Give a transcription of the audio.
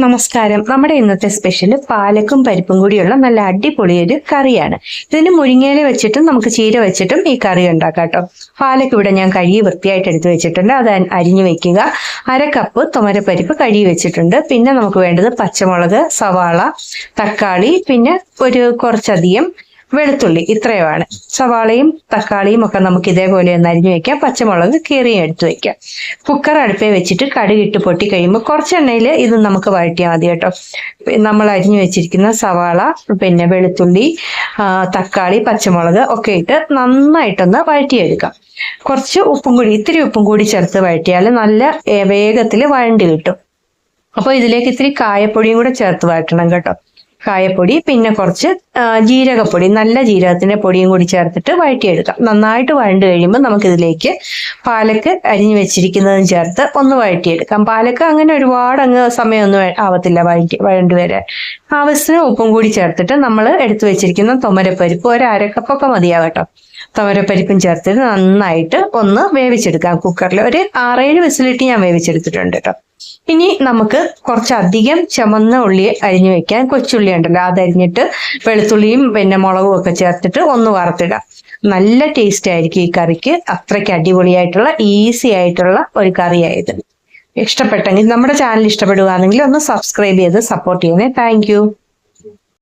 നമസ്കാരം. നമ്മുടെ ഇന്നത്തെ സ്പെഷ്യൽ പാലക്കും പരിപ്പും കൂടിയുള്ള നല്ല അടിപൊളി ഒരു കറിയാണ്. ഇതിന് മുരിങ്ങയില വെച്ചിട്ടും നമുക്ക് ചീര വെച്ചിട്ടും ഈ കറി ഉണ്ടാക്കാം കേട്ടോ. പാലക്ക് ഇവിടെ ഞാൻ കഴുകി വൃത്തിയായിട്ട് എടുത്ത് വെച്ചിട്ടുണ്ട്. അത് അരിഞ്ഞു വെക്കുക. 1/2 കപ്പ് തുമരപ്പരിപ്പ് കഴുകി വെച്ചിട്ടുണ്ട്. പിന്നെ നമുക്ക് വേണ്ടത് പച്ചമുളക്, സവാള, തക്കാളി, പിന്നെ കുറച്ചധികം വെളുത്തുള്ളി. ഇത്രയുമാണ്. സവാളയും തക്കാളിയും ഒക്കെ നമുക്ക് ഇതേപോലെ ഒന്ന് അരിഞ്ഞു വെക്കാം. പച്ചമുളക് കീറിയും എടുത്തു വെക്കാം. കുക്കർ അടുപ്പേ വെച്ചിട്ട് കടുകിട്ട് പൊട്ടി കഴിയുമ്പോൾ കുറച്ച് എണ്ണയിൽ ഇത് നമുക്ക് വഴറ്റിയാൽ മതി കേട്ടോ. നമ്മൾ അരിഞ്ഞു വെച്ചിരിക്കുന്ന സവാള, പിന്നെ വെളുത്തുള്ളി, തക്കാളി, പച്ചമുളക് ഒക്കെ ഇട്ട് നന്നായിട്ടൊന്ന് വഴറ്റിയെടുക്കാം. കുറച്ച് ഇത്തിരി ഉപ്പും കൂടി ചേർത്ത് വഴറ്റിയാൽ നല്ല വേഗത്തിൽ വഴണ്ടി കിട്ടും. അപ്പോൾ ഇതിലേക്ക് ഇത്തിരി കായപ്പൊടിയും കൂടെ ചേർത്ത് വഴറ്റണം കേട്ടോ. കായപ്പൊടി, പിന്നെ കുറച്ച് ജീരകപ്പൊടി, നല്ല ജീരകത്തിന്റെ പൊടിയും കൂടി ചേർത്തിട്ട് വഴറ്റിയെടുക്കാം. നന്നായിട്ട് വഴണ്ട് കഴിയുമ്പോൾ നമുക്കിതിലേക്ക് പാലക്ക് അരിഞ്ഞു വെച്ചിരിക്കുന്നതും ചേർത്ത് ഒന്ന് വഴറ്റിയെടുക്കാം. പാലക്ക് അങ്ങനെ ഒരുപാട് സമയമൊന്നും ആവത്തില്ല വഴണ്ട് വരാൻ. ആവശ്യത്തിന് ഉപ്പും കൂടി ചേർത്തിട്ട് നമ്മൾ എടുത്തു വെച്ചിരിക്കുന്ന തുമരപ്പരിപ്പ് 1/2 കപ്പൊക്കെ മതിയാകട്ടോ. തുമരപ്പരിപ്പും ചേർത്തിട്ട് നന്നായിട്ട് ഒന്ന് വേവിച്ചെടുക്കാം. കുക്കറിൽ 6-7 വിസിലിട്ട് ഞാൻ വേവിച്ചെടുത്തിട്ടുണ്ട് കേട്ടോ. ഇനി നമുക്ക് കുറച്ചധികം ചുമന്ന ഉള്ളി അരിഞ്ഞു വെക്കാൻ. കൊച്ചുള്ളി ഉണ്ടല്ലോ, അതരിഞ്ഞിട്ട് വെളുത്തുള്ളിയും പിന്നെ മുളകും ഒക്കെ ചേർത്തിട്ട് ഒന്ന് വറുത്തിടാം. നല്ല ടേസ്റ്റ് ആയിരിക്കും ഈ കറിക്ക്. അത്രയ്ക്ക് അടിപൊളിയായിട്ടുള്ള ഈസി ആയിട്ടുള്ള ഒരു കറിയായത്. ഇഷ്ടപ്പെട്ടെങ്കിൽ നമ്മുടെ ചാനൽ ഇഷ്ടപ്പെടുകയാണെങ്കിൽ ഒന്ന് സബ്സ്ക്രൈബ് ചെയ്ത് സപ്പോർട്ട് ചെയ്യണേ. താങ്ക്